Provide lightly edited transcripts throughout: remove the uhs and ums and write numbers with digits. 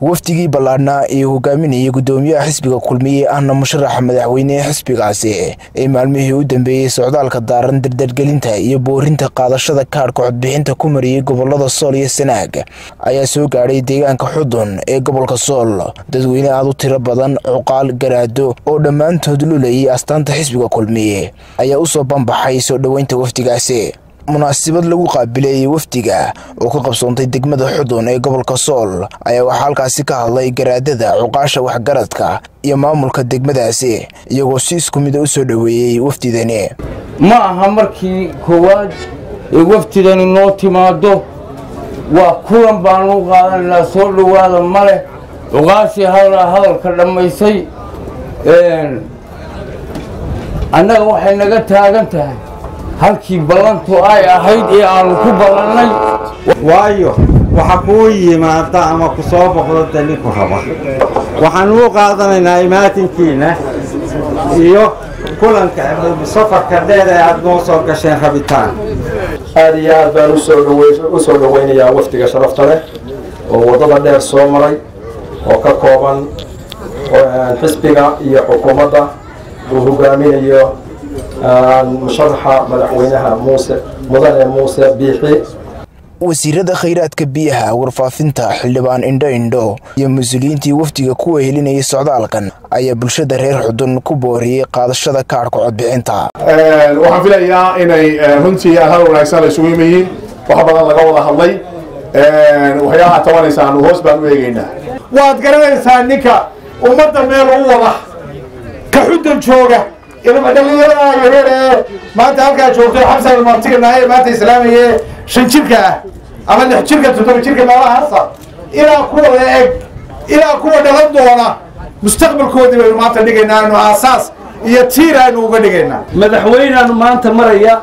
waftigii ballaadhnaa ee hogaaminayay gudoomiyaha xisbiga kulmiye ahna musharaxa madaxweyne xisbigaasi ee maalmihii u dambeeyay socdaalka daaran dardargelinta iyo boorinta qaadashada kaadhka codbixinta ku mariyay gobolada Sool iyo Sanaag ayaa soo gaadhay deegaanka Xudun ee gobolka Sool. dadweyne aad u tiro badan cuqaal garaado oo dhammaantood lulayay astaanta xisbiga kulmiye ayaa u soo banbaxay soo dhaweynta waftigaasi. munaasabad lagu qaabilay waftiga oo ku qabsoontay degmada Xudun ee gobolka Sool ayaa waxa halkaasi ka hadlay garaadada cuqaasha waxgaradka iyo maamulka degmadaasi iyagoo si isku mid u soo dhaweeyay waftidani. ma aha markii koowaad ee waftidani noo timaado waa kulan baan u qaadanaa soo dhawaada male cuqaashi hadalka dhamaysay annaga waxay naga taagan tahay halkii ballantu ay ahayd ee aan ku ballannay waayo waxa ku yimaada ama ku soo boqdo dalin ku raba waxaan u qaadanaynaa imaatinkiina iyo kulanka safarka dheer ee aad noo soo gasheen rabitaan. aad iyo aad baan u soo dhaweynayaa waftiga sharafta leh oo wadada dheer soo maray oo ka kooban xisbiga iyo xukuumadda uu hogaaminayo musharaxa madaxweynaha mudane Muuse Biixi. wasiirada khayraadka biyaha warfaafinta xildhibaan indho iyo mas'uuliyiintii waftiga ku wehelinayay socdaalkan ayaa bulshada reer Xudun ku booriyay qaadashada kaadhka codbixinta. waxaan filayaa inay runtii hal wanaagsan isugu yimaayeen wax badan laga wada hadlay waxyaalaha tabanaysan hoos baan u eegaynaa. waad garanaysaa ninka ummadda meel u wada ka Xudun jooga ilaa dhalinyarada yareer maanta halka joogtay xabsan martiga maanta islaamiye shan jirka ama lix jirka todoba jirka meelahaas ilaa kuwa eeg ilaa kuwa dhalan doona mustaqbalkoodii bay maanta dhigaynaa asaas iyo tiir aynu uga dhigaynaa. madaxweynaanu maanta maraya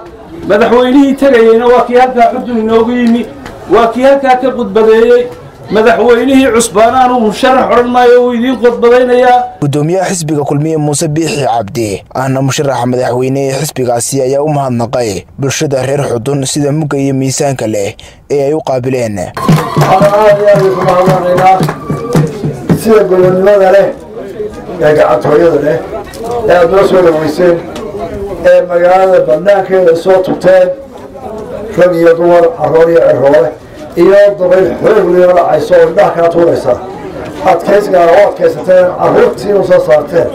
madaxweynihii tagayayna waa kii halka Xudun inoogu yimi waa kii halka ka qudbadeeyay madaxweynihii cusbaan uu musharax oran maayo uu idin qodbadaynaya. gudoomiyaha xisbiga kulmiye Muuse Biixi Cabdi ahna musharaxa madaxweyne xisbigaasi ayaa u mahadnaqay bulshada reer Xudun sida mugga iyo miisaanka leh ee ay u qaabileen. sida gobonimada leh ee gacantooyada leh ee aad noo soo dhaweyseen ee magaalada banaankeeda soo tugteen rag iyo dumar carruur iyo ciroole iyo dabayl xoog leh oo ay soo indhaha kala tuuraysa adkaysiga oo adkaysateen carruurtii u soo saarteen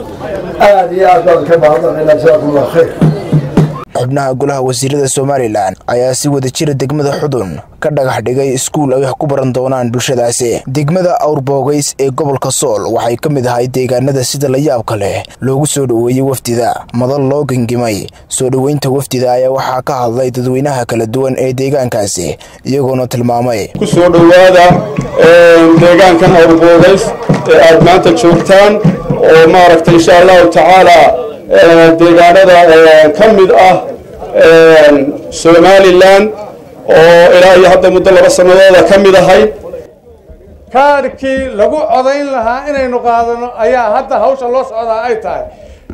aad iyo aad baan ka mahadnaqaynaa jazakumullahu khayr. xubnaha golaha wasiirada Somaliland ayaa si wada jira degmada Xudun ka dhagax dhigay iskuul ay wax ku baran doonaan bulshadaasi. degmada Awrbogays ee gobolka Sool waxay ka mid ahay deegaanada sida la yaabka leh loogu soo dhaweeyay waftida. madal loo gangimay soo dhaweynta waftida ayaa waxaa ka hadlay dadweynaha kala duwan ee deegaankaasi iyagoona tilmaamay ku soo dhawaada deegaankan Awrbogays ee aad maanta joogtaan oo maaragtay insha Allah taala deegaanada ka mid ah Somaliland oo ilaa iyo hadda muddo 2 sanadooda ka mid ahay. kaarkii lagu codayn lahaa inaynu qaadano ayaa hadda hawsha loo socdaa ay tahay.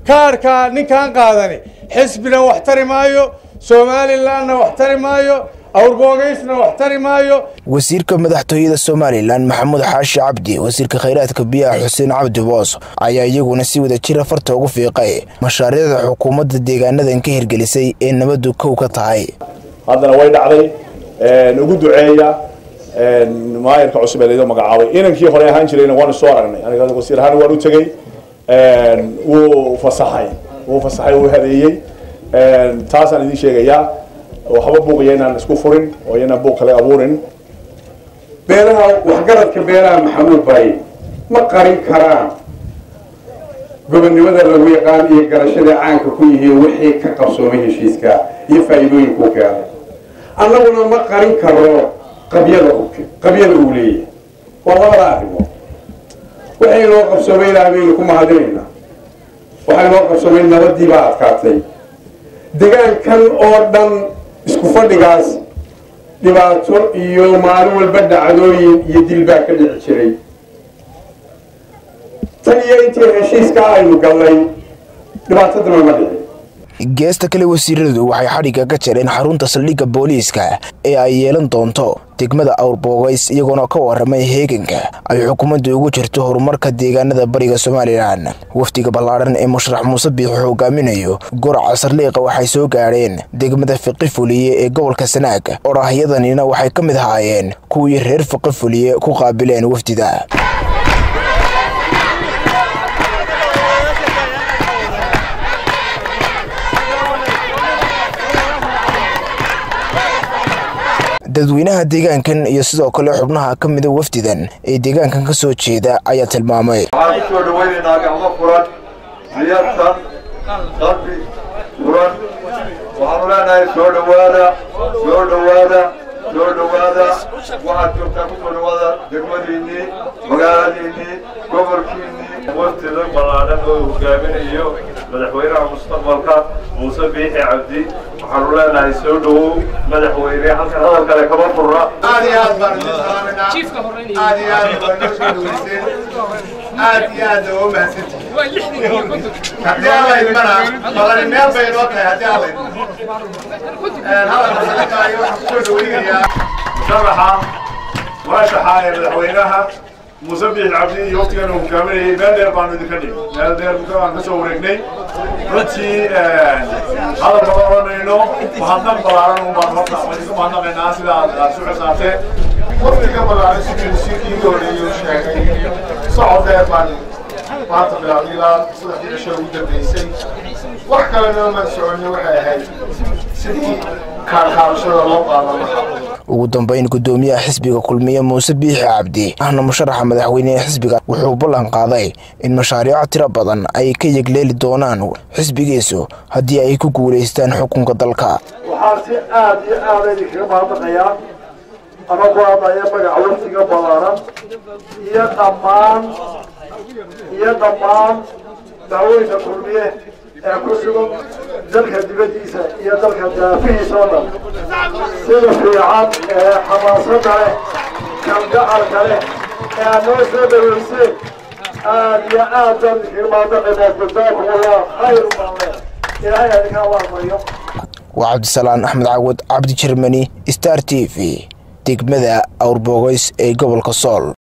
kaarka ninkaan qaadani xisbina wax tari maayo, Somalilandna wax tari maayo, Awrbogaysna wax tari maayo. wasiirka madaxtooyada Somaliland Maxamuud Xaashi Cabdi wasiirka khayraadka biyaha Xuseen Cabdi Boos ayaa iyaguna si wada jira farta ugu fiiqay mashaariicda xukuumadda deegaanadan ka hirgelisay ee nabadu kow ka tahay. haddana way dhacday ugu duceeya maayirka cusub ee magacaabay inankii hore ahaan jirayna waan soo aragnay aniga wasiir ahaan waan u tagay wuu fasaxay wuu habeeyay taasaan idin sheegayaa waxba buuqaya inaan isku furin oo inaan buuq kale abuurin. beeraha waxgaradka beeraha Maxamuud Bay ma qarin karaan gobonimada lagu yaqaan iyo garashada caanka ku yihiin wixii ka qabsoomay heshiiska iyo faa'iidooyinka uu keenay. annaguna ma qarin karo qabyada uu leeyahay. waa labada arrimood waxay loo qabsoomay ilaahay ku mahadinaynaa waxay loo qabsoomay nabadii baa adkaatay. deegaankan oo dhan isku fadhigaas dhibaato iyo maalin walba dhacdooyin iyo dil baa ka dhici jiray. tan iyo intii heshiiska aynu galnay dhibaatadana ma dhicin. geesta kale wasiiradu waxay xadhigga ka jareen xarunta saldhigga booliiska ee ay yeelan doonto degmada Awrbogays iyagoona ka waramay heeganka ay xukuumaddu ugu jirto horumarka deegaanada bariga Soomaaliland. Wafdiga ballaaran ee Musharax Muuse Biixi hogaaminayo Guraca Saldhigga waxay soo gaareen degmada Fiqifuliye ee gobolka Sanaag. Oraahyadanina waxay ka mid ahaayeen kuwii reer Fiqifuliye ku qaabileen wafdida. dadweynaha deegaankan iyo sidoo kale xubnaha ka mid ah wafdidan ee deegaankan ka soo jeeda ayaa tilmaamay waxaan soo dhaweynaynaa gacmo furan ziyartan qalbi furan waxaanu leenahay soo dhawaada waxaad joogtaa ku soo dhawaada degmadiinnii magaaladiinnii gobolkiinnii wafdida ballaaran oo hogaaminayo madaxweynaha mustaqbalka Muuse Biixi Cabdi waxaanu leenahay soo dhawow madaxweyne halkan hadal kale kama furna aad iyo aad baan idin salaaminaa aad iyo aad baan idin soo dhaweyseen aad iyo aad oo mahadsantihiin haddii alla idmana balani meel bay inoo tahay haddii alla idmana hadalka sadaqaayo waxaan kusoo dhaweynayaa musharaxa murashaxa ee madaxweynaha Muuse Biixi Cabdi iyo waqtigan uu hogaaminayay meel dheer baanu idinka dhigay meel dheer aan ka soo wareegnay runtii hadal badan oranayno mahadnaq ballaaran un baan marka idinku mahadnaqaynaa sida aad su xisaabteen wafdiga ballaaran sidii wasiirkii horeeyey uu sheegay socod dheer baan maanta bilaabnay ilaa 3 cisho ugu dambeysay wax kalena ma soconno waxay ahayd sidii kaalkaashada loo qaadan lahaa ugu dambeyn gudoomiyaha xisbiga kulmiye Muuse Biixi Cabdi ahna musharaxa madaxweyne ee xisbiga wuxuu ballan qaaday in mashaariic tiro badan ay ka yegleeli doonaan xisbigiisu haddii ay ku guuleystaan xukunka dalka. waxaan si aad iyo aad idinkaga mahadnaqayaa anagoo hadlaya magaca wafdiga ballaaran iyo dhammaan daaweynta kulmiye ee ku sugan dalka dibadiisa iyo dalka daafihiisa oo dhan sida fiican ee xamaasadda leh kalgacalka leh ee aad noo soo dhaweyseen aad iyo aad baan idinkaga mahadnaqaynaa jazaakumullah khayr baan leh ilaahay adinka abaalmariyo. waa Cabdisalaan Axmed Caawad Cabdi Jermani Star TV degmada Awrbogays ee gobolka Sool.